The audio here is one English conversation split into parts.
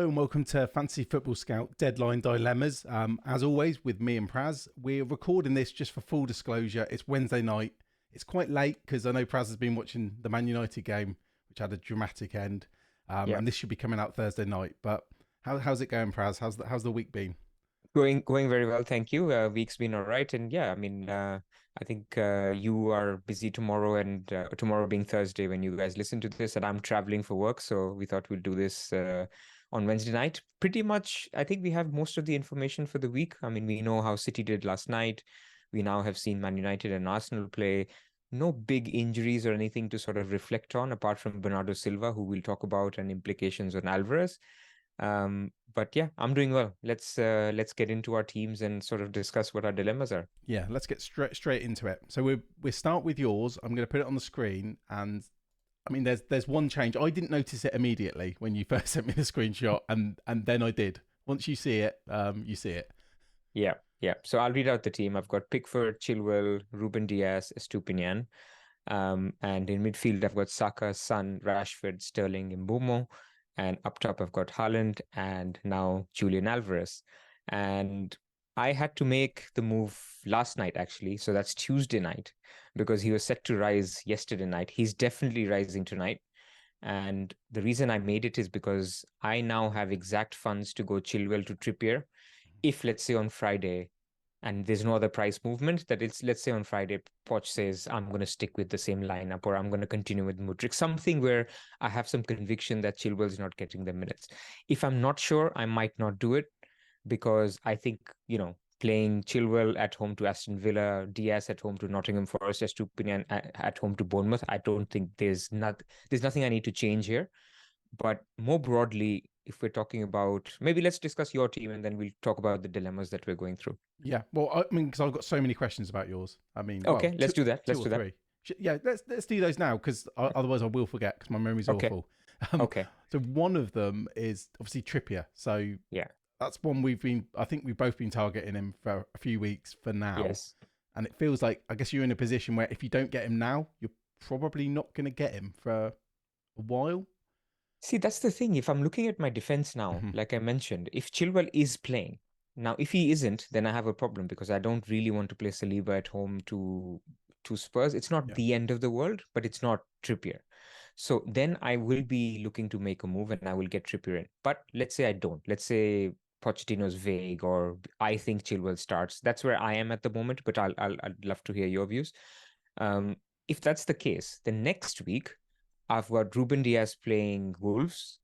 Hello and welcome to Fantasy Football Scout Deadline Dilemmas. As always, with me and Pras, we're recording this just for full disclosure. It's Wednesday night. It's quite late because I know Pras has been watching the Man United game, which had a dramatic end. And this should be coming out Thursday night. But how's it going, Pras? How's the week been? Going very well, thank you. Week's been all right, and yeah, I mean, I think you are busy tomorrow, and tomorrow being Thursday when you guys listen to this, and I'm traveling for work, so we thought we'll do this on Wednesday night. Pretty much, I think we have most of the information for the week. I mean, we know how City did last night. We now have seen Man United and Arsenal play. No big injuries or anything to sort of reflect on, apart from Bernardo Silva, who we'll talk about, and implications on Alvarez. But yeah, I'm doing well. Let's get into our teams and sort of discuss what our dilemmas are. Yeah, let's get straight into it. So we start with yours. I'm going to put it on the screen, and I mean, there's one change. I didn't notice it immediately when you first sent me the screenshot, and then I did. Once you see it, you see it. Yeah. So I'll read out the team. I've got Pickford, Chilwell, Ruben Dias, Estupinian. And in midfield, I've got Saka, Son, Rashford, Sterling, Mbeumo. And up top, I've got Haaland and now Julian Alvarez. And I had to make the move last night, actually. So that's Tuesday night, because he was set to rise yesterday night. He's definitely rising tonight. And the reason I made it is because I now have exact funds to go Chilwell to Trippier. If, let's say, on Friday, and there's no other price movement, that it's, let's say on Friday, Poch says, I'm going to stick with the same lineup, or I'm going to continue with Mudryk, something where I have some conviction that Chilwell is not getting the minutes. If I'm not sure, I might not do it, because I think, playing Chilwell at home to Aston Villa, Diaz at home to Nottingham Forest, Estupinian at home to Bournemouth, I don't think there's nothing I need to change here. But more broadly, if we're talking about, maybe let's discuss your team and then we'll talk about the dilemmas that we're going through. Yeah, well, I mean, because I've got so many questions about yours. I mean, okay, let's do that. Let's do that. Yeah, let's do those now, because otherwise I will forget, because my memory's awful. Okay. So one of them is obviously Trippier. So yeah, that's one I think we've both been targeting him for a few weeks for now. Yes. And it feels like, I guess you're in a position where if you don't get him now, you're probably not going to get him for a while. See, that's the thing. If I'm looking at my defense now, like I mentioned, if Chilwell is playing, now if he isn't, then I have a problem, because I don't really want to play Saliba at home to Spurs. It's not the end of the world, but it's not Trippier. So then I will be looking to make a move and I will get Trippier in. But let's say I don't. Let's say Pochettino's vague, or I think Chilwell starts. That's where I am at the moment, but I'd love to hear your views. If that's the case, then next week I've got Ruben Dias playing Wolves.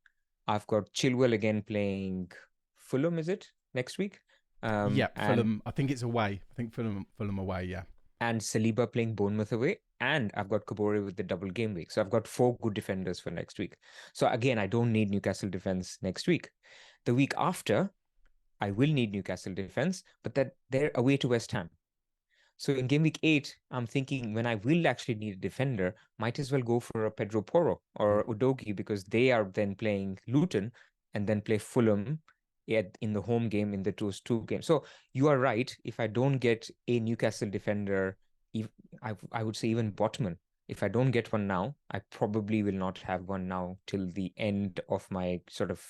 I've got Chilwell again playing Fulham, is it, next week? Fulham. I think it's away. I think Fulham away, yeah. And Saliba playing Bournemouth away. And I've got Kabore with the double game week. So I've got 4 good defenders for next week. So again, I don't need Newcastle defense next week. The week after, I will need Newcastle defense, but that they're away to West Ham. So in game week 8, I'm thinking when I will actually need a defender, might as well go for a Pedro Porro or Udogie, because they are then playing Luton and then play Fulham in the home game in the two games. So you are right. If I don't get a Newcastle defender, I would say even Botman, if I don't get one now, I probably will not have one now till the end of my sort of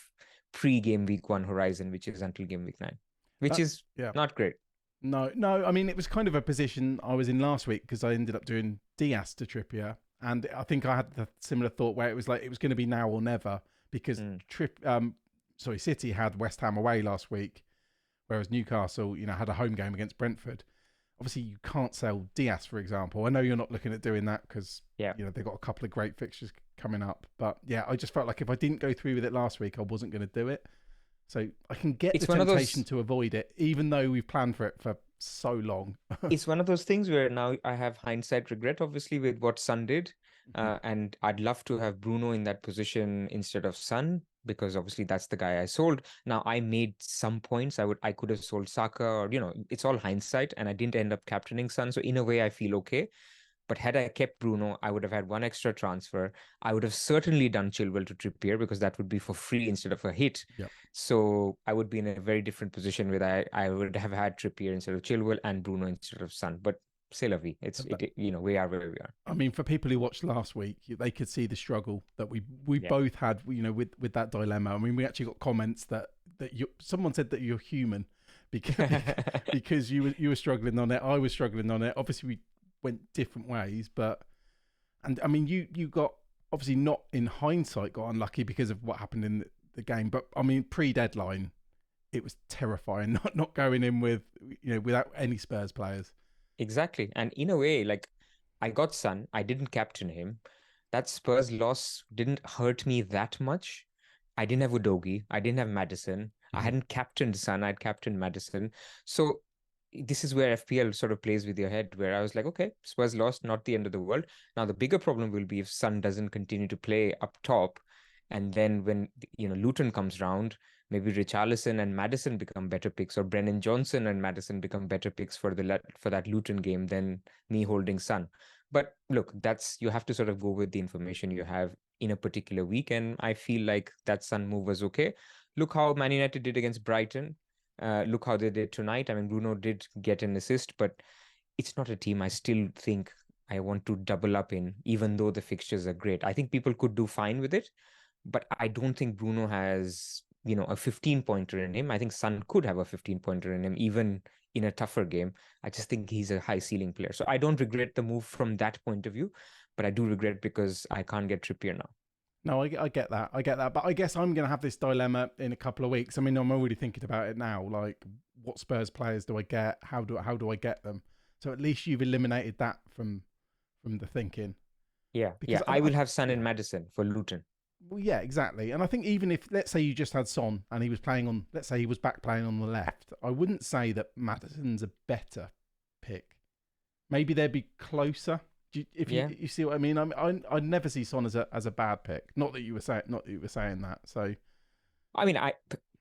pre-game week 1 horizon, which is until game week 9, which is not great. No. I mean, it was kind of a position I was in last week, because I ended up doing Diaz to Trippier. And I think I had the similar thought where it was like, it was going to be now or never, because City had West Ham away last week, whereas Newcastle, had a home game against Brentford. Obviously, you can't sell Diaz, for example. I know you're not looking at doing that because, they've got a couple of great fixtures coming up. But yeah, I just felt like if I didn't go through with it last week, I wasn't going to do it. So I can get the temptation to avoid it, even though we've planned for it for so long. It's one of those things where now I have hindsight regret, obviously, with what Son did. And I'd love to have Bruno in that position instead of Son, because obviously that's the guy I sold. Now I made some points. I could have sold Saka, or, it's all hindsight, and I didn't end up captaining Son. So in a way I feel okay. But had I kept Bruno, I would have had one extra transfer. I would have certainly done Chilwell to Trippier, because that would be for free instead of a hit. Yep. So I would be in a very different position where I would have had Trippier instead of Chilwell and Bruno instead of Son. But c'est la vie. We are where we are. I mean, for people who watched last week, they could see the struggle that we both had, with that dilemma. I mean, we actually got comments that someone said that you're human because you were struggling on it. I was struggling on it. Obviously, we went different ways, and I mean, you got obviously not in hindsight got unlucky because of what happened in the game, but I mean, pre-deadline, it was terrifying not going in with without any Spurs players. Exactly. And in a way, like, I got Son, I didn't captain him. That Spurs loss didn't hurt me that much. I didn't have Udogie, I didn't have Maddison. I hadn't captained Son, I'd captained Maddison. So this is where FPL sort of plays with your head, where I was like, okay, Spurs lost, not the end of the world. Now the bigger problem will be if Son doesn't continue to play up top, and then when Luton comes round, maybe Richarlison and Maddison become better picks, or Brennan Johnson and Maddison become better picks for that Luton game than me holding Son. But look, you have to sort of go with the information you have in a particular week, and I feel like that Son move was okay. Look how Man United did against Brighton. Look how they did tonight. I mean, Bruno did get an assist, but it's not a team I still think I want to double up in, even though the fixtures are great. I think people could do fine with it, but I don't think Bruno has, a 15-pointer in him. I think Son could have a 15-pointer in him, even in a tougher game. I just think he's a high ceiling player. So I don't regret the move from that point of view, but I do regret because I can't get Trippier now. No, I get that. But I guess I'm going to have this dilemma in a couple of weeks. I mean, I'm already thinking about it now. Like, what Spurs players do I get? How do I get them? So at least you've eliminated that from the thinking. Yeah, because I will have Son and Maddison for Luton. Well, yeah, exactly. And I think even if, let's say you just had Son and he was playing on, let's say he was back playing on the left, I wouldn't say that Maddison's a better pick. Maybe they'd be closer. You see what I mean? I'd never see Son as a bad pick. Not that you were saying that. So, I mean,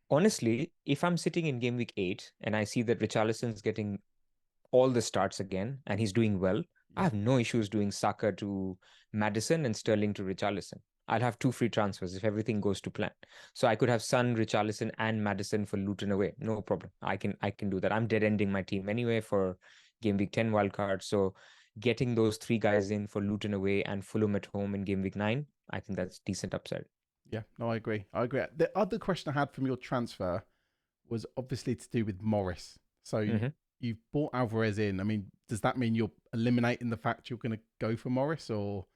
honestly, if I'm sitting in game week 8 and I see that Richarlison's getting all the starts again and he's doing well, I have no issues doing Saka to Maddison and Sterling to Richarlison. I'll have 2 free transfers if everything goes to plan. So I could have Son, Richarlison, and Maddison for Luton away. No problem. I can do that. I'm dead ending my team anyway for game week 10 wildcard. So getting those 3 guys in for Luton away and Fulham at home in game week 9, I think that's decent upside. Yeah, no, I agree. The other question I had from your transfer was obviously to do with Morris. So you've bought Alvarez in. I mean, does that mean you're eliminating the fact you're going to go for Morris, or?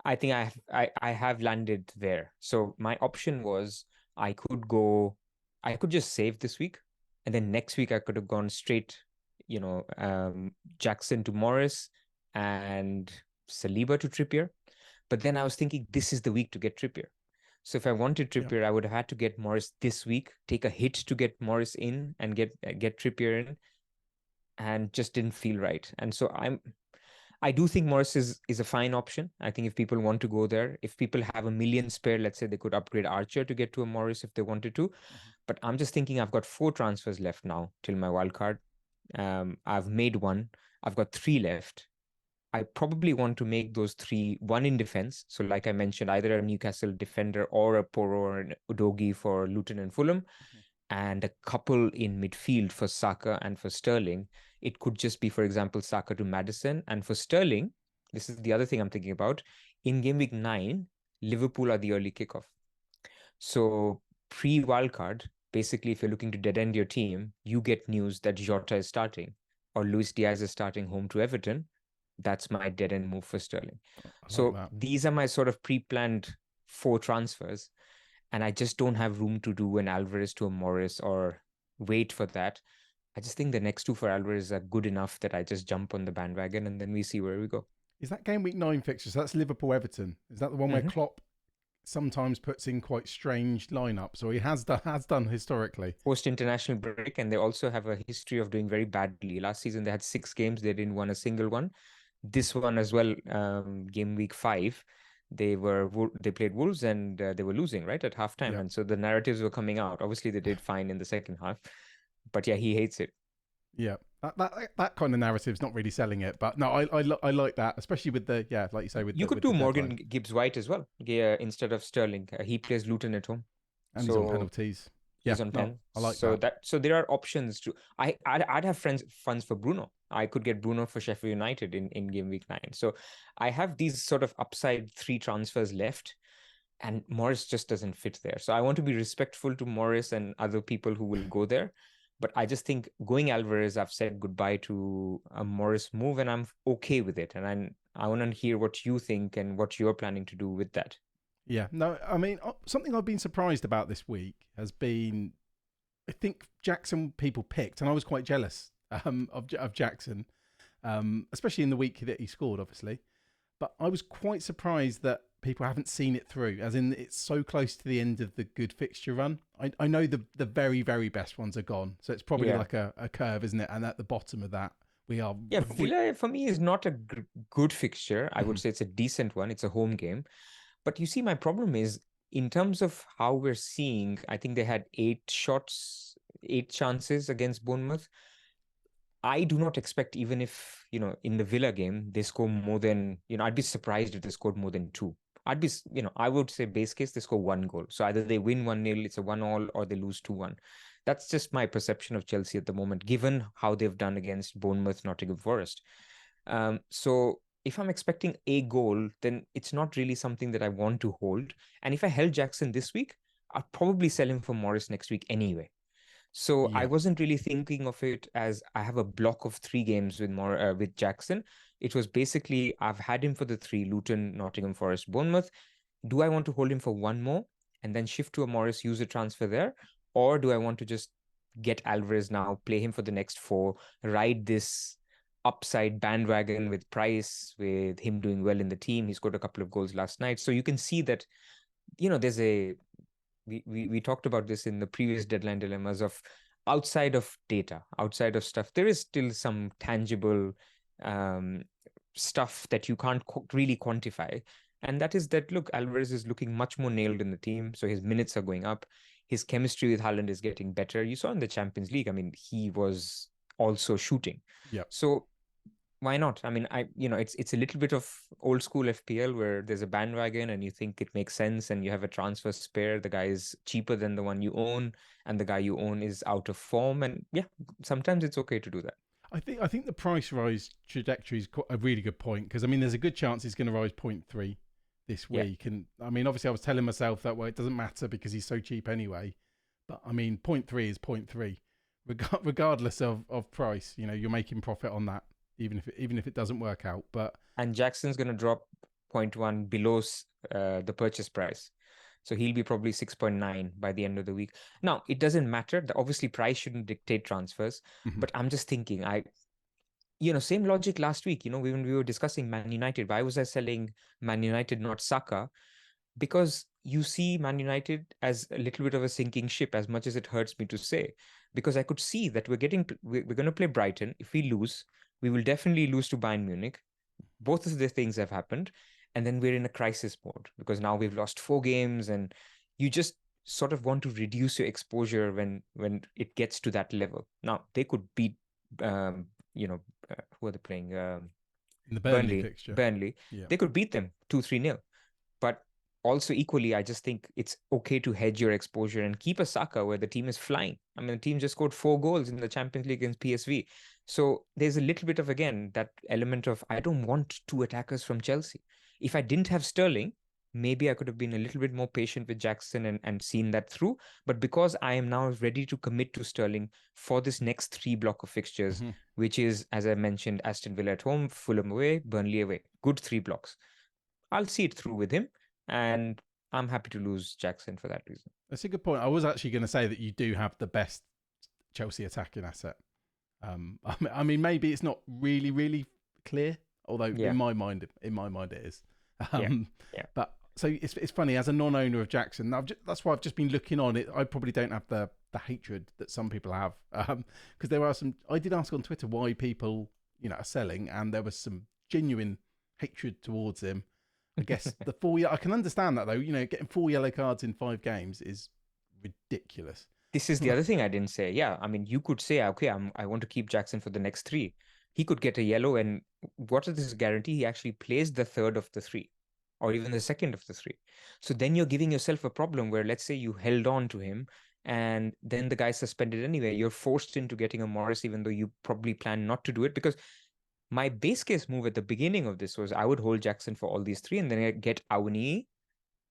I think I have landed there. So my option was I could just save this week, and then next week I could have gone straight, Jackson to Morris and Saliba to Trippier. But then I was thinking this is the week to get Trippier. So if I wanted Trippier, I would have had to get Morris this week, take a hit to get Morris in and get Trippier in, and just didn't feel right. And so I do think Morris is a fine option. I think if people want to go there, if people have $1 million spare, let's say they could upgrade Archer to get to a Morris if they wanted to. But I'm just thinking I've got 4 transfers left now till my wildcard. I've made 1. I've got 3 left. I probably want to make those 3, 1 in defense. So like I mentioned, either a Newcastle defender or a Porro or an Udogie for Luton and Fulham, and a couple in midfield for Saka and for Sterling. It could just be, for example, Saka to Maddison. And for Sterling, this is the other thing I'm thinking about. In game week 9, Liverpool are the early kickoff. So pre-wildcard, basically, if you're looking to dead end your team, you get news that Jota is starting or Luis Diaz is starting home to Everton. That's my dead end move for Sterling. These are my sort of pre-planned 4 transfers. And I just don't have room to do an Alvarez to a Morris or wait for that. I just think the next 2 for Alvarez are good enough that I just jump on the bandwagon and then we see where we go. Is that game week 9 fixture? So that's Liverpool-Everton. Is that the one where Klopp sometimes puts in quite strange lineups, or he has done historically? Post-international break, and they also have a history of doing very badly. Last season, they had 6 games. They didn't win a single one. This one as well, game week 5, they played Wolves and they were losing, right, at halftime. Yeah. And so the narratives were coming out. Obviously, they did fine in the second half. But yeah, he hates it. Yeah, that kind of narrative's not really selling it. But no, I like that, especially with the, like you say, with you could do Morgan Gibbs-White as well, instead of Sterling. He plays Luton at home. And he's on penalties. Yeah, He's on no, 10. I like So that. there are options to I'd have funds for Bruno. I could get Bruno for Sheffield United in game week 9. So I have these sort of upside 3 transfers left, and Morris just doesn't fit there. So I want to be respectful to Morris and other people who will go there. But I just think going Alvarez, I've said goodbye to a Morris move, and I'm okay with it. And I want to hear what you think and what you're planning to do with that. Yeah, no, I mean, something I've been surprised about this week has been, I think Jackson people picked, and I was quite jealous of Jackson, especially in the week that he scored, obviously. But I was quite surprised that people haven't seen it through, as in it's so close to the end of the good fixture run. I know the very, very best ones are gone. So it's probably like a curve, isn't it? And at the bottom of that, we are... Yeah, Villa for me is not a good fixture. I would say it's a decent one. It's a home game. But you see, my problem is in terms of how we're seeing, I think they had 8 chances against Bournemouth. I do not expect, even if, in the Villa game, they score more than, I'd be surprised if they scored more than 2. I would say base case, they score 1 goal. So either they win 1-0, it's a 1-1, or they lose 2-1. That's just my perception of Chelsea at the moment, given how they've done against Bournemouth, Nottingham Forest. So if I'm expecting a goal, then it's not really something that I want to hold. And if I held Jackson this week, I'd probably sell him for Morris next week anyway. So I wasn't really thinking of it as I have a block of 3 games with Jackson. It was basically I've had him for the 3: Luton, Nottingham Forest, Bournemouth. Do I want to hold him for 1 more and then shift to a Morris, use a transfer there? Or do I want to just get Alvarez now, play him for the next 4, ride this upside bandwagon with Pras, with him doing well in the team? He scored a couple of goals last night. So you can see that, there's we talked about this in the previous deadline dilemmas of outside of data, outside of stuff. There is still some tangible stuff that you can't really quantify. And that is that, look, Alvarez is looking much more nailed in the team. So his minutes are going up. His chemistry with Haaland is getting better. You saw in the Champions League, I mean, he was also shooting. Yeah. So why not? I mean, it's a little bit of old school FPL where there's a bandwagon and you think it makes sense and you have a transfer spare. The guy is cheaper than the one you own, and the guy you own is out of form. And yeah, sometimes it's okay to do that. I think the price rise trajectory is a really good point, because I mean, there's a good chance he's going to rise 0.3 this week. And I mean, obviously I was telling myself that, well, it doesn't matter because he's so cheap anyway. But I mean, 0.3 is 0.3 regardless of price. You're making profit on that, even if it doesn't work out. And Jackson's going to drop 0.1 below the purchase price. So he'll be probably 6.9 by the end of the week. Now, it doesn't matter. Obviously, price shouldn't dictate transfers. But I'm just thinking, same logic last week, when we were discussing Man United. Why was I selling Man United, not Saka? Because you see Man United as a little bit of a sinking ship, as much as it hurts me to say. Because I could see that we're going to play Brighton. If we lose, we will definitely lose to Bayern Munich. Both of the things have happened. And then we're in a crisis mode because now we've lost 4 games, and you just sort of want to reduce your exposure when it gets to that level. Now, they could beat, who are they playing? In the Burnley fixture. Burnley. Yeah. They could beat them 2-3-0. But also equally, I just think it's okay to hedge your exposure and keep a Saka where the team is flying. I mean, the team just scored 4 goals in the Champions League against PSV. So there's a little bit of, again, that element of I don't want 2 attackers from Chelsea. If I didn't have Sterling, maybe I could have been a little bit more patient with Jackson and seen that through. But because I am now ready to commit to Sterling for this next 3 block of fixtures, which is, as I mentioned, Aston Villa at home, Fulham away, Burnley away, good 3 blocks. I'll see it through with him, and I'm happy to lose Jackson for that reason. That's a good point. I was actually going to say that you do have the best Chelsea attacking asset. I mean, maybe it's not really, really clear, although in my mind it is. But so it's funny, as a non-owner of Jackson, that's why I've just been looking on it. I probably don't have the hatred that some people have, because there are some. I did ask on Twitter why people are selling, and there was some genuine hatred towards him. I guess the 4 I can understand that though. Getting 4 yellow cards in 5 games is ridiculous. This is the other thing I didn't say. Yeah, I mean, you could say, okay, I want to keep Jackson for the next 3. He could get a yellow, and what is this guarantee? He actually plays the 3rd of the 3, or even the 2nd of the 3. So then you're giving yourself a problem where, let's say you held on to him and then the guy's suspended anyway. You're forced into getting a Morris, even though you probably plan not to do it. Because my base case move at the beginning of this was I would hold Jackson for all these three and then I get Awani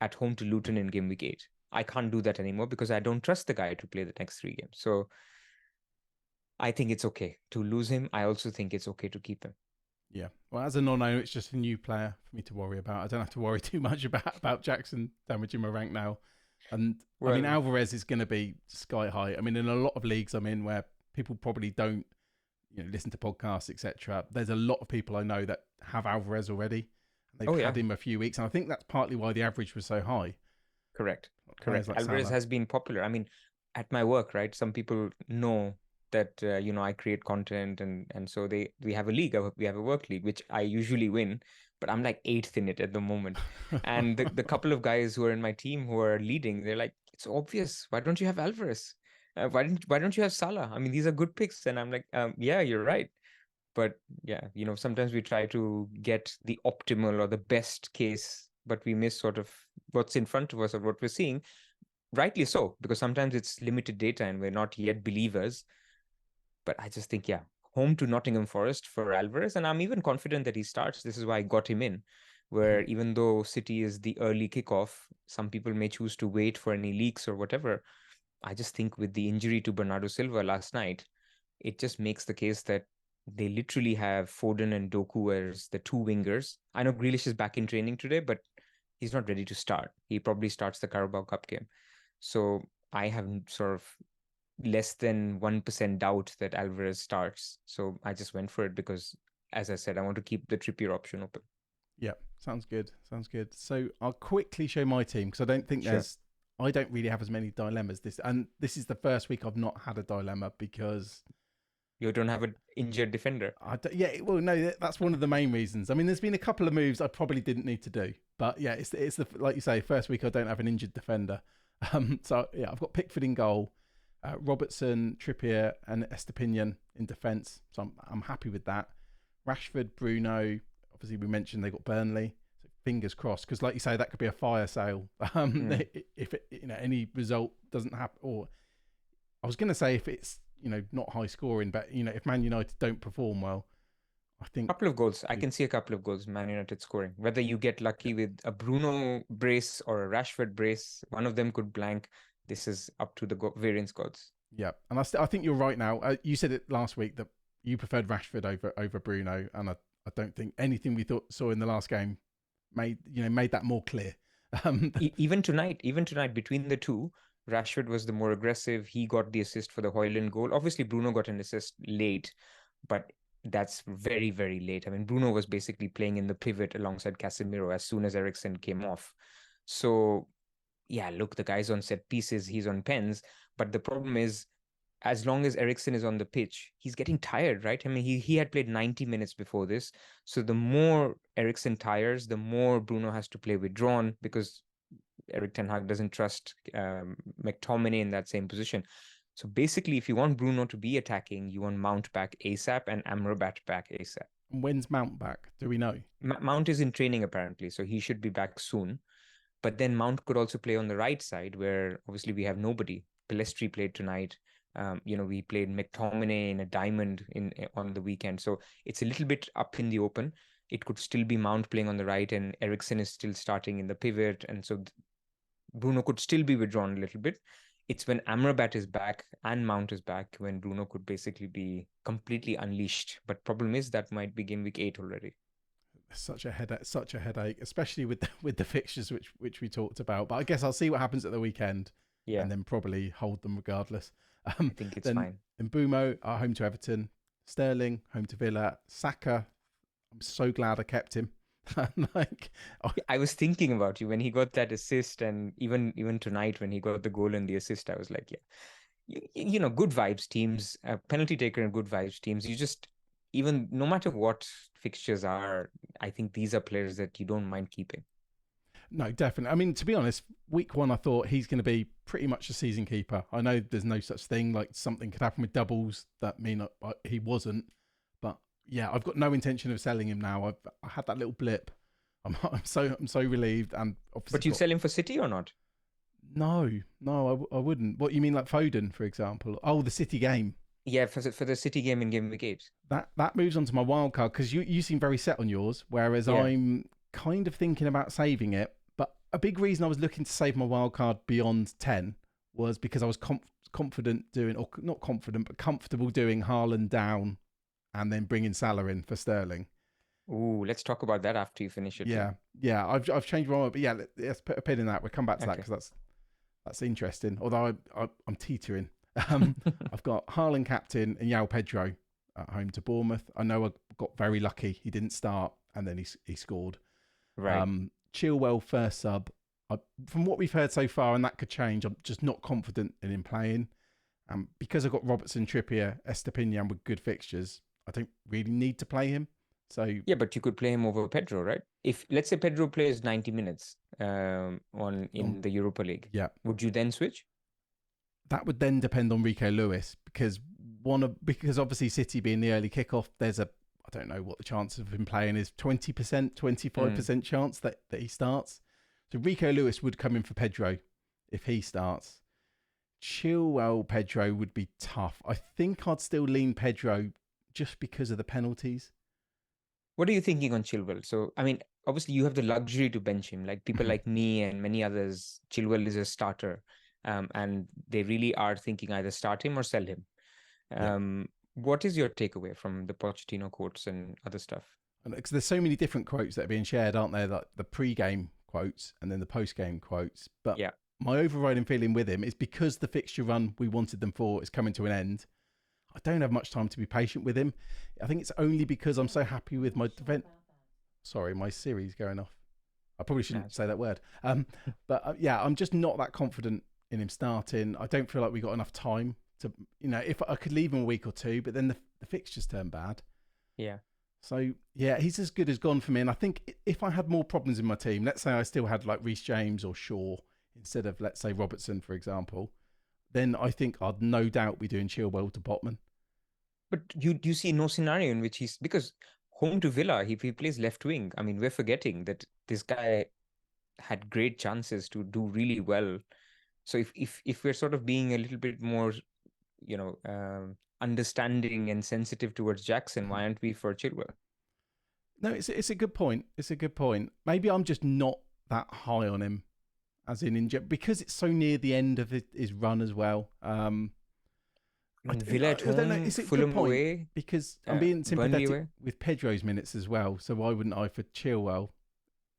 at home to Luton in game week 8. I can't do that anymore because I don't trust the guy to play the next 3 games. So I think it's okay to lose him. I also think it's okay to keep him. Yeah. Well, as a non-owner, it's just a new player for me to worry about. I don't have to worry too much about Jackson damaging my rank now. And I mean, Alvarez is going to be sky high. I mean, in a lot of leagues I'm in where people probably don't, listen to podcasts, etc. There's a lot of people I know that have Alvarez already. They've had him a few weeks, and I think that's partly why the average was so high. Correct. Like Alvarez has been popular. I mean, at my work, right? Some people know that I create content, and so we have a league. We have a work league, which I usually win, but I'm like 8th in it at the moment. And the couple of guys who are in my team who are leading, they're like, it's obvious. Why don't you have Alvarez? Why don't you have Salah? I mean, these are good picks. And I'm like, yeah, you're right. But yeah, sometimes we try to get the optimal or the best case, but we miss sort of what's in front of us or what we're seeing. Rightly so, because sometimes it's limited data and we're not yet believers. But I just think, home to Nottingham Forest for Alvarez. And I'm even confident that he starts. This is why I got him in, where even though City is the early kickoff, some people may choose to wait for any leaks or whatever. I just think with the injury to Bernardo Silva last night, it just makes the case that they literally have Foden and Doku as the two wingers. I know Grealish is back in training today, but he's not ready to start. He probably starts the Carabao Cup game. So I have sort of less than 1% doubt that Alvarez starts. So I just went for it because, as I said, I want to keep the Trippier option open. Yeah, sounds good. So I'll quickly show my team because I don't think I don't really have as many dilemmas this is the first week I've not had a dilemma because you don't have an injured defender. That's one of the main reasons. I mean, there's been a couple of moves I probably didn't need to do, but yeah, it's the like you say, first week I don't have an injured defender. So yeah, I've got Pickford in goal, Robertson, Trippier, and Estepinian in defence. So I'm happy with that. Rashford, Bruno. Obviously, we mentioned they got Burnley. So fingers crossed, because like you say, that could be a fire sale if any result doesn't happen. Or I was going to say if it's not high scoring, but if Man United don't perform well, I think a couple of goals. I can see a couple of goals Man United scoring. Whether you get lucky with a Bruno brace or a Rashford brace, one of them could blank. This is up to the variance gods. Yeah, and I think you're right now. You said it last week that you preferred Rashford over Bruno, and I don't think anything we saw in the last game made that more clear. Even tonight, between the two, Rashford was the more aggressive. He got the assist for the Højlund goal. Obviously, Bruno got an assist late, but that's very, very late. I mean, Bruno was basically playing in the pivot alongside Casemiro as soon as Eriksen came off. So, yeah, look, the guy's on set pieces, he's on pens. But the problem is, as long as Eriksen is on the pitch, he's getting tired, right? I mean, he had played 90 minutes before this. So the more Eriksen tires, the more Bruno has to play withdrawn because Erik ten Hag doesn't trust McTominay in that same position. So basically, if you want Bruno to be attacking, you want Mount back ASAP and Amrabat back ASAP. When's Mount back? Do we know? Mount is in training apparently, so he should be back soon. But then Mount could also play on the right side where obviously we have nobody. Pellistri played tonight. We played McTominay in a diamond on the weekend. So it's a little bit up in the open. It could still be Mount playing on the right and Eriksen is still starting in the pivot. And so Bruno could still be withdrawn a little bit. It's when Amrabat is back and Mount is back when Bruno could basically be completely unleashed. But problem is that might be game week 8 already. Such a headache, especially with the fixtures which we talked about. But I guess I'll see what happens at the weekend, and then probably hold them regardless. I think it's fine. Mbeumo are home to Everton, Sterling home to Villa, Saka. I'm so glad I kept him. I was thinking about you when he got that assist, and even tonight when he got the goal and the assist, I was like, yeah, good vibes teams, penalty taker and good vibes teams. You just even no matter what fixtures are, I think these are players that you don't mind keeping. No, definitely. I mean, to be honest, week 1, I thought he's going to be pretty much a season keeper. I know there's no such thing, like something could happen with doubles that mean he wasn't. But yeah, I've got no intention of selling him now. I had that little blip. I'm so relieved. And obviously, but you sell him for City or not? No, I wouldn't. What you mean, like Foden, for example? Oh, the City game. Yeah, for the City game in Game Week 8. That moves on to my wild card because you seem very set on yours, whereas Yeah. I'm kind of thinking about saving it. But a big reason I was looking to save my wild card beyond 10 was because I was confident doing, or not confident, but comfortable doing Haaland down and then bringing Salah in for Sterling. Ooh, let's talk about that after you finish your team. Yeah. I've changed my mind, but yeah, let's put a pin in that. We'll come back to that Okay. because that's interesting. Although I'm teetering. I've got Haaland captain and Yao Pedro at home to Bournemouth. I know I got very lucky. He didn't start and then he scored. Right. Chilwell first sub. From what we've heard so far, and that could change, I'm just not confident in him playing. Because I've got Robertson, Trippier, Estepinian with good fixtures, I don't really need to play him. So yeah, but you could play him over Pedro, right? If let's say Pedro plays 90 minutes in the Europa League, yeah, would you then switch? That would then depend on Rico Lewis because obviously City being the early kickoff, there's I don't know what the chance of him playing is, 20%, 25% chance that he starts. So Rico Lewis would come in for Pedro if he starts. Chilwell Pedro would be tough. I think I'd still lean Pedro just because of the penalties. What are you thinking on Chilwell? So, I mean, obviously you have the luxury to bench him. Like people like me and many others, Chilwell is a starter. And they really are thinking either start him or sell him. What is your takeaway from the Pochettino quotes and other stuff? Because there's so many different quotes that are being shared, aren't there? Like the pre-game quotes and then the post-game quotes. But my overriding feeling with him is because the fixture run we wanted them for is coming to an end, I don't have much time to be patient with him. I think it's only because I'm so happy with my defense. Sorry, my Siri's going off. I probably shouldn't say that word. But I'm just not that confident in him starting. I don't feel like we got enough time to, if I could leave him a week or two, but then the fixtures turn bad. Yeah. So, he's as good as gone for me. And I think if I had more problems in my team, let's say I still had like Reece James or Shaw instead of, let's say, Robertson, for example, then I think I'd no doubt be doing Chilwell to Botman. But you see no scenario in which because home to Villa, if he plays left wing, I mean, we're forgetting that this guy had great chances to do really well. So if we're sort of being a little bit more, understanding and sensitive towards Jackson, why aren't we for Chilwell? No, it's a good point. It's a good point. Maybe I'm just not that high on him, as in because it's so near the end of his run as well. Villa at home, it's a Fulham good point away, because I'm being sympathetic with Pedro's minutes as well. So why wouldn't I for Chilwell?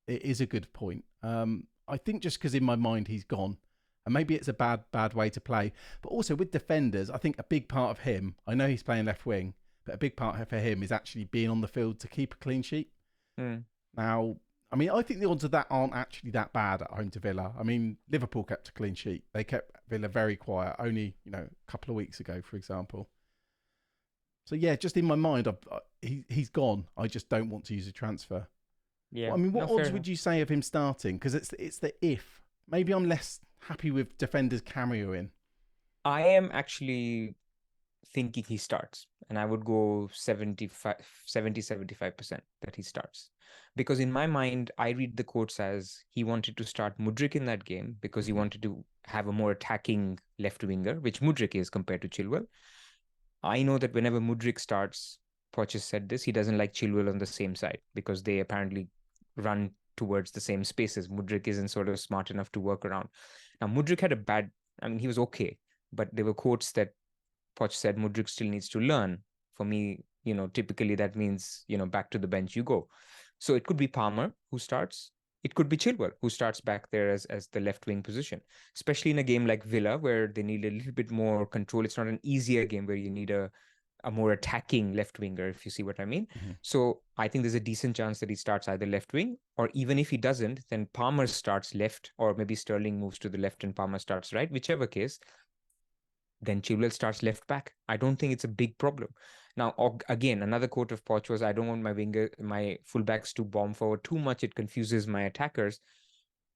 It is a good point. I think just because in my mind he's gone, and maybe it's a bad way to play. But also with defenders, I think a big part of him, I know he's playing left wing, but a big part for him is actually being on the field to keep a clean sheet. Now, I mean, I think the odds of that aren't actually that bad at home to Villa. I mean, Liverpool kept a clean sheet. They kept Villa very quiet only, a couple of weeks ago, for example. So, just in my mind, he's gone. I just don't want to use a transfer. Yeah. Well, I mean, what odds would you say of him starting? Because it's the if. Maybe I'm less happy with defenders cameoing. I am actually thinking he starts, and I would go 75% that he starts. Because in my mind, I read the quotes as he wanted to start Mudryk in that game because he wanted to have a more attacking left winger, which Mudryk is compared to Chilwell. I know that whenever Mudryk starts, Poch has said this, he doesn't like Chilwell on the same side because they apparently run towards the same spaces. Mudryk isn't sort of smart enough to work around. Now, Mudryk had he was okay, but there were quotes that Poch said Mudryk still needs to learn. For me, typically that means, back to the bench you go. So it could be Palmer who starts. It could be Chilwell who starts back there as the left wing position, especially in a game like Villa where they need a little bit more control. It's not an easier game where you need a more attacking left winger, if you see what I mean. So I think there's a decent chance that he starts either left wing, or even if he doesn't, then Palmer starts left, or maybe Sterling moves to the left and Palmer starts right, whichever case. Then Chilwell starts left back. I don't think it's a big problem. Now, again, another quote of Poch was, I don't want my fullbacks to bomb forward too much. It confuses my attackers.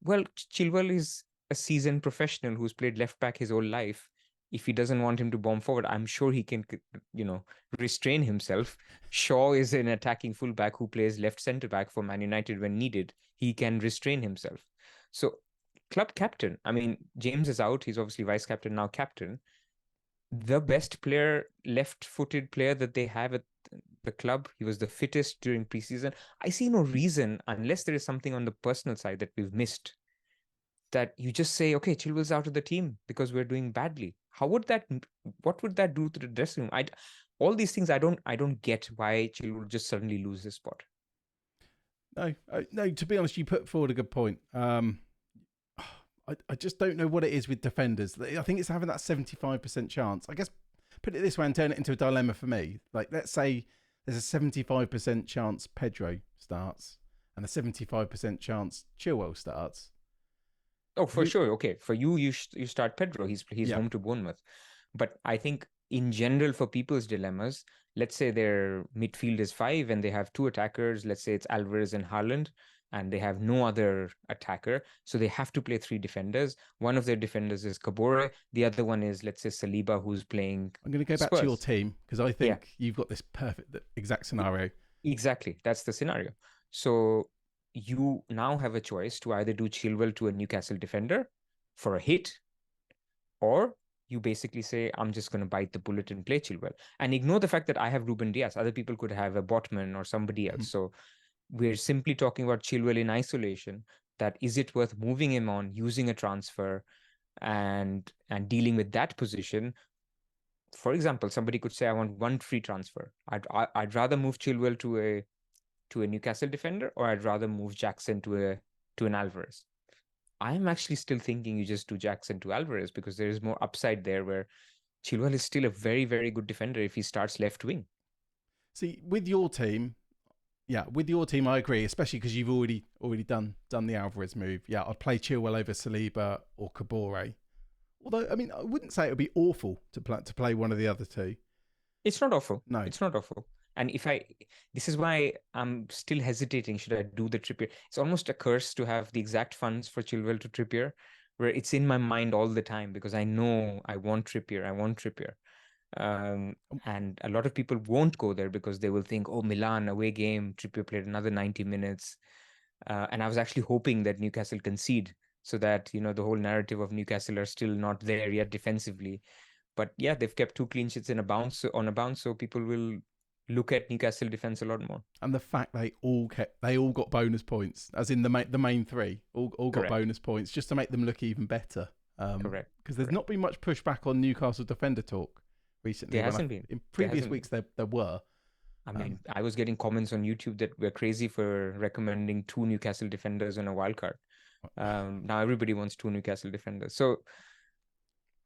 Well, Chilwell is a seasoned professional who's played left back his whole life. If he doesn't want him to bomb forward, I'm sure he can, restrain himself. Shaw is an attacking fullback who plays left centre back for Man United when needed. He can restrain himself. So club captain. I mean, James is out. He's obviously vice captain, now captain. The best player, left-footed player that they have at the club. He was the fittest during preseason. I see no reason, unless there is something on the personal side that we've missed, that you just say, okay, Chilwell's out of the team because we're doing badly. What would that do to the dressing room? All these things, I don't get why Chilwell just suddenly lose his spot. No, to be honest, you put forward a good point. I just don't know what it is with defenders. I think it's having that 75% chance. I guess put it this way and turn it into a dilemma for me. Like, let's say there's a 75% chance Pedro starts and a 75% chance Chilwell starts. Oh, for sure. Okay, for you start Pedro. He's home to Bournemouth. But I think in general, for people's dilemmas, let's say their midfield is 5 and they have 2 attackers. Let's say it's Alvarez and Haaland, and they have no other attacker. So they have to play 3 defenders. One of their defenders is Kabore. The other one is, let's say, Saliba, who's playing I'm going to go back Spurs. to your team, because I think you've got this exact scenario. Exactly. That's the scenario. So you now have a choice to either do Chilwell to a Newcastle defender for a hit, or you basically say, I'm just going to bite the bullet and play Chilwell and ignore the fact that I have Ruben Dias. Other people could have a Botman or somebody else. So we're simply talking about Chilwell in isolation. That is it worth moving him on, using a transfer and dealing with that position? For example, somebody could say, I want 1 free transfer. I'd rather move Chilwell to a Newcastle defender, or I'd rather move Jackson to an Alvarez. I'm actually still thinking you just do Jackson to Alvarez, because there is more upside there, where Chilwell is still a very, very good defender if he starts left wing. See, with your team, I agree, especially because you've already done the Alvarez move. Yeah, I'd play Chilwell over Saliba or Kabore. Although, I mean, I wouldn't say it would be awful to play one of the other 2. It's not awful. No, it's not awful. And this is why I'm still hesitating. Should I do the Trippier? It's almost a curse to have the exact funds for Chilwell to Trippier, where it's in my mind all the time, because I know I want Trippier. And a lot of people won't go there because they will think, oh, Milan away game, Trippier played another 90 minutes. And I was actually hoping that Newcastle concede, so that, the whole narrative of Newcastle are still not there yet defensively. But yeah, they've kept 2 clean sheets on a bounce, so people will look at Newcastle defense a lot more. And the fact they all got bonus points, as in the main 3, all got bonus points, just to make them look even better. Correct. Because there's not been much pushback on Newcastle defender talk recently. There hasn't been. In previous weeks, there were. I mean, I was getting comments on YouTube that we're crazy for recommending 2 Newcastle defenders on a wildcard. Now everybody wants 2 Newcastle defenders. So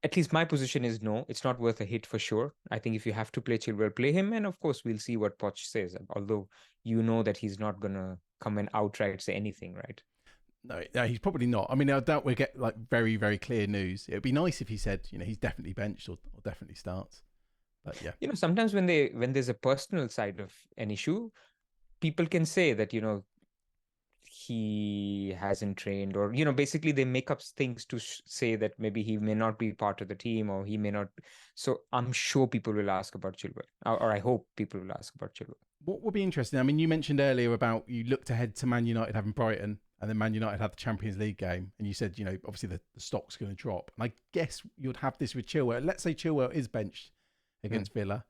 at least my position is no, it's not worth a hit for sure. I think if you have to play Chilwell, play him. And of course, we'll see what Poch says. Although that he's not going to come and outright say anything, right? No, he's probably not. I mean, I doubt we'll get like very, very clear news. It'd be nice if he said, he's definitely benched or definitely starts. But yeah. Sometimes when there's a personal side of an issue, people can say that, he hasn't trained, or, basically they make up things to say that maybe he may not be part of the team, or he may not. So I'm sure people will ask about Chilwell, or I hope people will ask about Chilwell. What would be interesting, I mean, you mentioned earlier about you looked ahead to Man United having Brighton, and then Man United had the Champions League game, and you said, obviously the stock's going to drop. And I guess you'd have this with Chilwell. Let's say Chilwell is benched against Villa.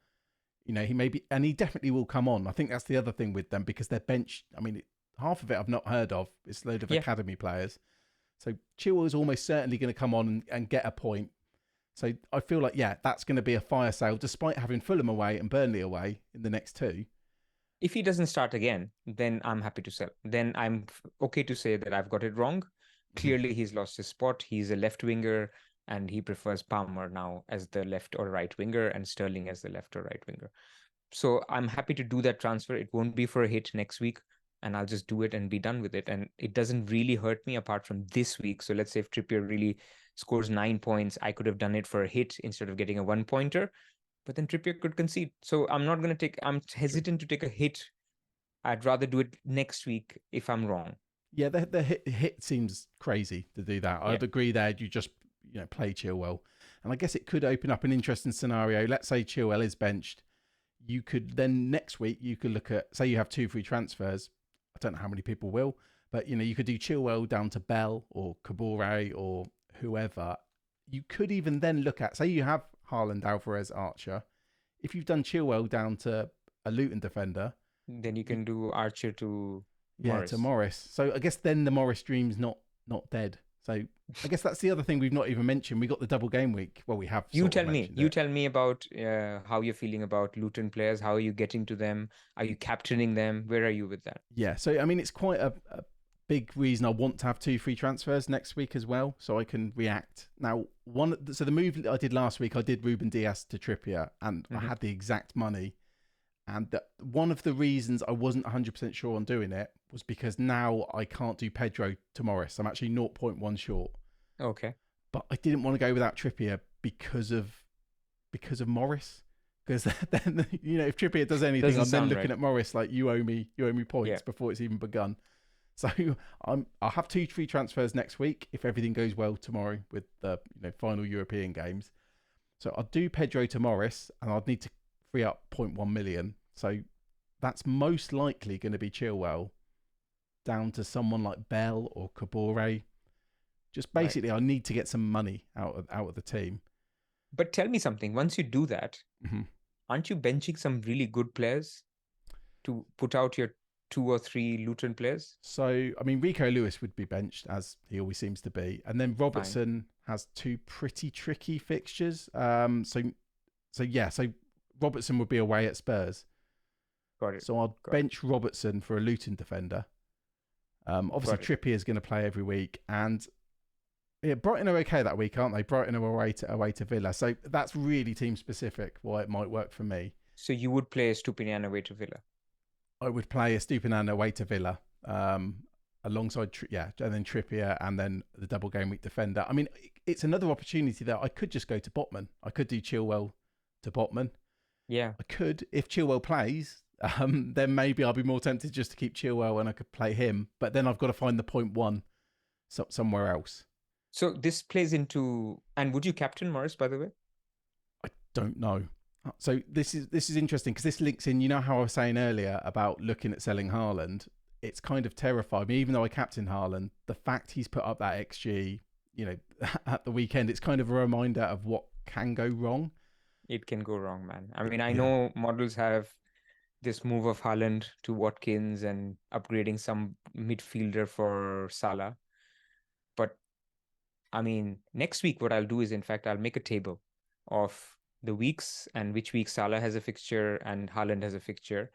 He may be, and he definitely will come on. I think that's the other thing with them, because they're benched. I mean, half of it I've not heard of. It's a load of academy players. So Chilwell is almost certainly going to come on and get a point. So I feel like, that's going to be a fire sale, despite having Fulham away and Burnley away in the next 2. If he doesn't start again, then I'm happy to sell. Then I'm okay to say that I've got it wrong. Clearly, he's lost his spot. He's a left winger, and he prefers Palmer now as the left or right winger, and Sterling as the left or right winger. So I'm happy to do that transfer. It won't be for a hit next week, and I'll just do it and be done with it. And it doesn't really hurt me apart from this week. So let's say if Trippier really scores 9 points, I could have done it for a hit instead of getting a 1-pointer. But then Trippier could concede. So I'm hesitant to take a hit. I'd rather do it next week if I'm wrong. Yeah, the hit seems crazy to do that. I'd agree there. You just play Chilwell. And I guess it could open up an interesting scenario. Let's say Chilwell is benched. You could then next week, you could look at, say you have 2 free transfers. I don't know how many people will. But, you know, you could do Chilwell down to Bell or Kabore or whoever. You could even then look at, say you have Haaland, Alvarez, Archer. If you've done Chilwell down to a Luton defender, then you can do Archer to Morris. to Morris. So I guess then the Morris dream's not dead. So I guess that's the other thing we've not even mentioned. We got the double game week. Well, we have. You tell me about how you're feeling about Luton players. How are you getting to them? Are you captaining them? Where are you with that? Yeah. So I mean, it's quite a big reason I want to have 2 free transfers next week as well, so I can react. Now, the move that I did last week, I did Ruben Diaz to Trippier, and I had the exact money. And one of the reasons I wasn't 100% sure on doing it was because now I can't do Pedro to Morris. I'm actually 0.1 short. Okay. But I didn't want to go without Trippier because of Morris. Because then, you know, if Trippier does anything, I'm then looking at Morris like, you owe me points before it's even begun. So I'll have 2 free transfers next week if everything goes well tomorrow with the final European games. So I'll do Pedro to Morris, and I'd need to free up 0.1 million. So that's most likely going to be Chilwell down to someone like Bell or Kabore. Just basically, I need to get some money out of the team. But tell me something. Once you do that, aren't you benching some really good players to put out your 2 or 3 Luton players? So, I mean, Rico Lewis would be benched, as he always seems to be. And then Robertson has 2 pretty tricky fixtures. So Robertson would be away at Spurs. Got it. So I'll bench Robertson for a Luton defender. Obviously, Trippier is going to play every week. And Brighton are okay that week, aren't they? Brighton are away to Villa. So that's really team-specific, why it might work for me. So you would play Stupinian away to Villa? I would play a Stupinian away to Villa, alongside and then Trippier, and then the double game week defender. I mean, it's another opportunity that I could just go to Botman. I could do Chilwell to Botman. Yeah, I could if Chilwell plays. Then maybe I'll be more tempted just to keep Chilwell and I could play him. But then I've got to find the 0.1 somewhere else. So this plays into, and would you captain Morris, by the way? I don't know. So this is interesting because this links in. You know how I was saying earlier about looking at selling Haaland. It's kind of terrified me, even though I captain Haaland. The fact he's put up that XG, at the weekend, it's kind of a reminder of what can go wrong. It can go wrong, man. I mean, I know models have this move of Haaland to Watkins and upgrading some midfielder for Salah. But I mean, next week, what I'll do is, in fact, I'll make a table of the weeks and which week Salah has a fixture and Haaland has a fixture.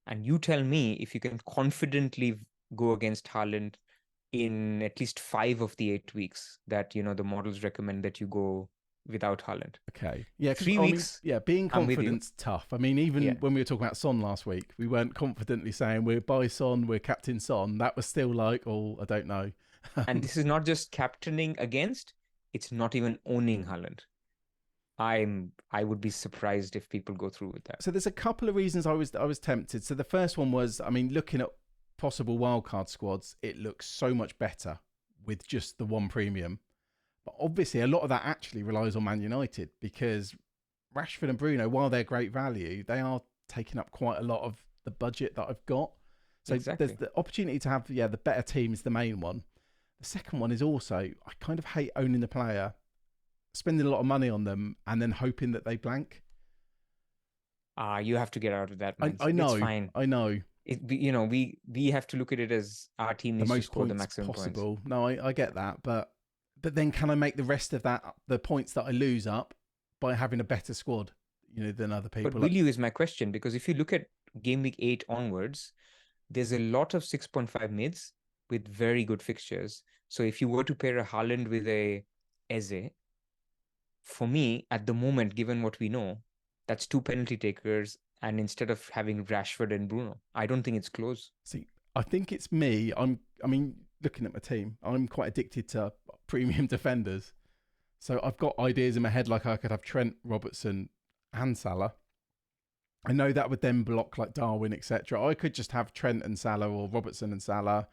And you tell me if you can confidently go against Haaland in at least 5 of the 8 weeks that, the models recommend that you go without Haaland. Okay. Yeah. 3 weeks. Being confident's tough. I mean, even when we were talking about Son last week, we weren't confidently saying we're by Son, we're captain Son. That was still like, I don't know. And this is not just captaining against, it's not even owning Haaland. I would be surprised if people go through with that. So there's a couple of reasons I was tempted. So the first one was, I mean, looking at possible wildcard squads, it looks so much better with just the 1 premium. But obviously, a lot of that actually relies on Man United because Rashford and Bruno, while they're great value, they are taking up quite a lot of the budget that I've got. So there's the opportunity to have, the better team is the main one. The second one is also, I kind of hate owning the player, spending a lot of money on them, and then hoping that they blank. You have to get out of that. I know. It's fine. I know. We have to look at it as our team needs to score the maximum possible. points. No, I get that, but then can I make the rest of that, the points that I lose up, by having a better squad, than other people? But will you is my question, because if you look at game week 8 onwards, there's a lot of 6.5 mids with very good fixtures. So if you were to pair a Haaland with a Eze, for me, at the moment, given what we know, that's 2 penalty takers. And instead of having Rashford and Bruno, I don't think it's close. See, I think it's me. Looking at my team, I'm quite addicted to premium defenders. So I've got ideas in my head like I could have Trent, Robertson and Salah. I know that would then block like Darwin, etc. I could just have Trent and Salah or Robertson and Salah.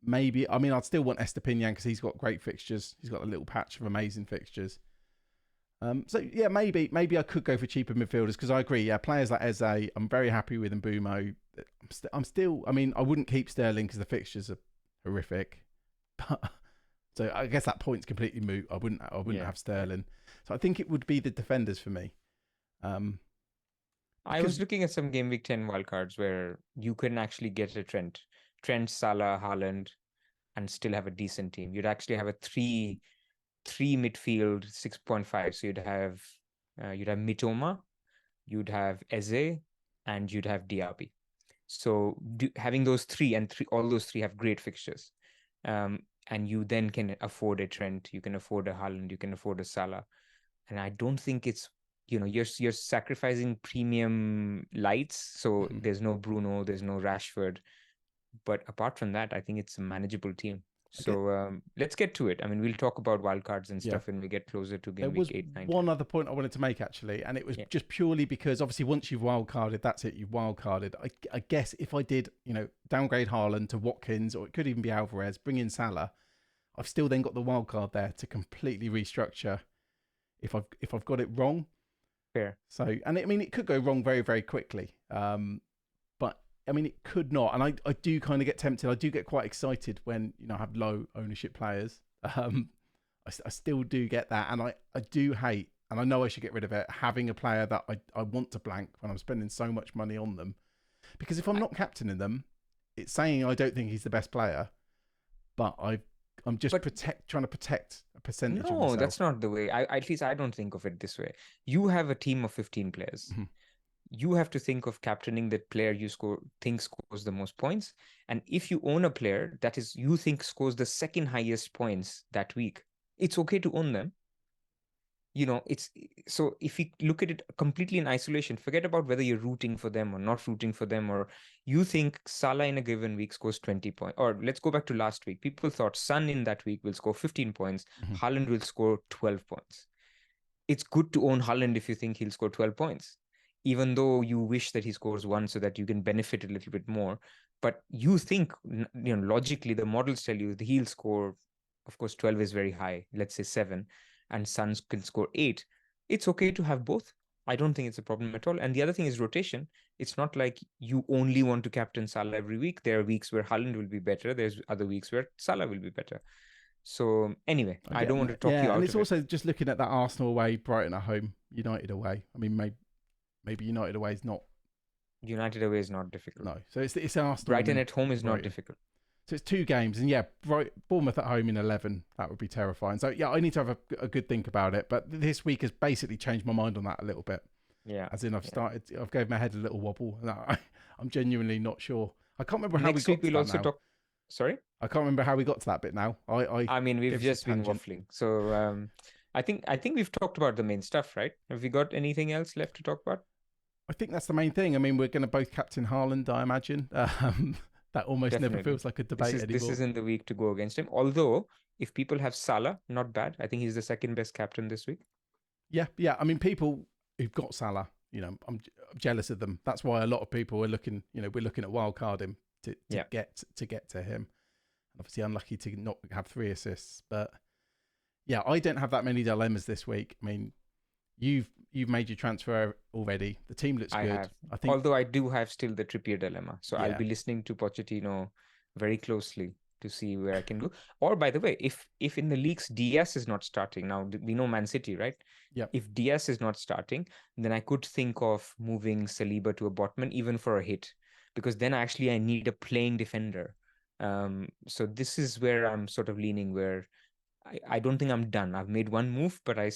Maybe, I'd still want Estepinian because he's got great fixtures. He's got a little patch of amazing fixtures. Maybe I could go for cheaper midfielders because I agree. Yeah, players like Eze, I'm very happy with Mbeumo. I'm still. I mean, I wouldn't keep Sterling because the fixtures are horrific. But so I guess that point's completely moot. I wouldn't have Sterling. So I think it would be the defenders for me. I was looking at some Game Week 10 wildcards where you can actually get a Trent, Salah, Haaland, and still have a decent team. You'd actually have a three midfield 6.5. So you'd have Mitoma, you'd have Eze, and you'd have Diaby. So having those three all those three have great fixtures. And you then can afford a Trent, you can afford a Haaland, you can afford a Salah. And I don't think it's, you're sacrificing premium lights. So there's no Bruno, there's no Rashford. But apart from that, I think it's a manageable team. So let's get to it. I mean, we'll talk about wildcards and stuff when we get closer to game week 8, 9. One other point I wanted to make, actually, and it was just purely because obviously once you've wildcarded, that's it, you've wildcarded. I guess if I did, downgrade Haaland to Watkins, or it could even be Alvarez, bring in Salah, I've still then got the wildcard there to completely restructure if I've got it wrong. Fair. So, and I mean, it could go wrong very, very quickly. But I mean, it could not. And I do kind of get tempted. I do get quite excited when, I have low ownership players. I still do get that. And I do hate, and I know I should get rid of it, having a player that I want to blank when I'm spending so much money on them. Because if I'm not captaining them, it's saying I don't think he's the best player, but I'm just trying to protect a percentage of myself. No, that's not the way. At least I don't think of it this way. You have a team of 15 players. Mm-hmm. You have to think of captaining the player you think scores the most points. And if you own a player that is you think scores the second highest points that week, it's okay to own them. It's so if you look at it completely in isolation, forget about whether you're rooting for them or not rooting for them, or you think Salah in a given week scores 20 points. Or let's go back to last week. People thought Son in that week will score 15 points. Mm-hmm. Haaland will score 12 points. It's good to own Haaland if you think he'll score 12 points, even though you wish that he scores 1 so that you can benefit a little bit more. But you think, logically, the models tell you that he'll score, of course, 12 is very high, let's say 7, and Son can score 8. It's okay to have both. I don't think it's a problem at all. And the other thing is rotation. It's not like you only want to captain Salah every week. There are weeks where Haaland will be better. There's other weeks where Salah will be better. So anyway, I don't want to talk you out of it. And it's also just looking at that Arsenal away, Brighton at home, United away. I mean, maybe United away is not... United away is not difficult. No, so it's Arsenal. Brighton at home is not difficult. So it's 2 games, and Bournemouth at home in 11, that would be terrifying. So I need to have a good think about it. But this week has basically changed my mind on that a little bit. Yeah. As in I've gave my head a little wobble. And I'm genuinely not sure. I can't remember how we got to that now. Sorry? I can't remember how we got to that bit now. I mean, we've just been waffling. So I think we've talked about the main stuff, right? Have we got anything else left to talk about? I think that's the main thing. I mean, we're going to both captain Haaland, I imagine. That almost Definitely. Never feels like a debate anymore. This isn't the week to go against him. Although, if people have Salah, not bad. I think he's the second best captain this week. Yeah. I mean, people who've got Salah, I'm jealous of them. That's why a lot of people are looking, we're looking at wildcard him to get to him. Obviously, unlucky to not have 3 assists. But yeah, I don't have that many dilemmas this week. I mean, you've made your transfer already. The team looks good. I think, although I do have still the Trippier dilemma. So I'll be listening to Pochettino very closely to see where I can go. Or by the way, if in the leagues Diaz is not starting, now we know Man City, right? Yeah. If Diaz is not starting, then I could think of moving Saliba to a botman even for a hit, because then actually I need a playing defender. So this is where I'm sort of leaning, where I don't think I'm done. I've made one move, but I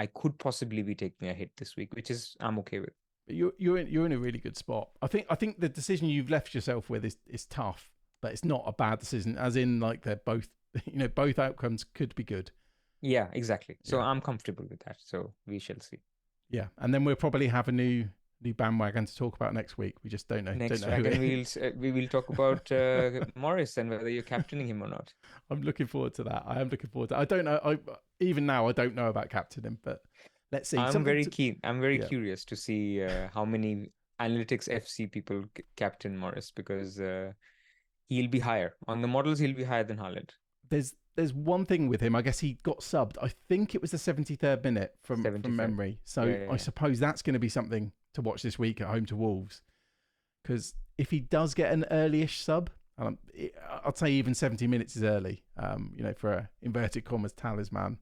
could possibly be taking a hit this week, which is I'm okay with. You're in a really good spot. I think the decision you've left yourself with is tough, but it's not a bad decision. As in, like, they're both, both outcomes could be good. Yeah, exactly. So I'm comfortable with that. So we shall see. Yeah, and then we'll probably have a new bandwagon to talk about next week. We just don't know. Next week, we will talk about Morris and whether you're captaining him or not. I'm looking forward to that. I am looking forward to it. I don't know. Even now, I don't know about captaining, but let's see. I'm very keen. I'm very curious to see how many Analytics FC people captain Morris, because he'll be higher. On the models, he'll be higher than Haaland. There's one thing with him. I guess he got subbed. I think it was the 73rd minute from memory. So I suppose that's going to be something to watch this week at home to Wolves. because if he does get an early-ish sub, I'd say even 70 minutes is early. For a inverted commas talisman,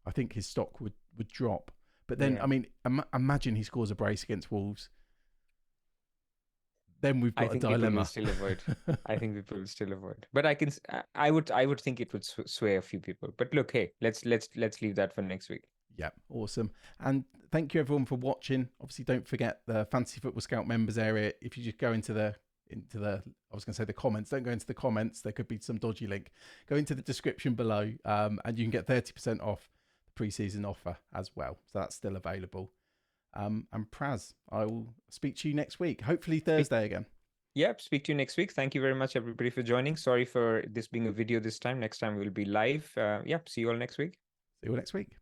I think his stock would drop. But then, I mean, imagine he scores a brace against Wolves. Then we've got a dilemma. I think people will still avoid. But I would think it would sway a few people. But look, hey, let's leave that for next week. Yeah, awesome. And thank you everyone for watching. Obviously, don't forget the Fantasy Football Scout members area. If you just go into the I was going to say the comments. Don't go into the comments. There could be some dodgy link. Go into the description below, and you can get 30% off the pre-season offer as well. So that's still available. And Pras, I will speak to you next week. Hopefully Thursday again. Yep, speak to you next week. Thank you very much, everybody, for joining. Sorry for this being a video this time. Next time we'll be live. See you all next week. See you all next week.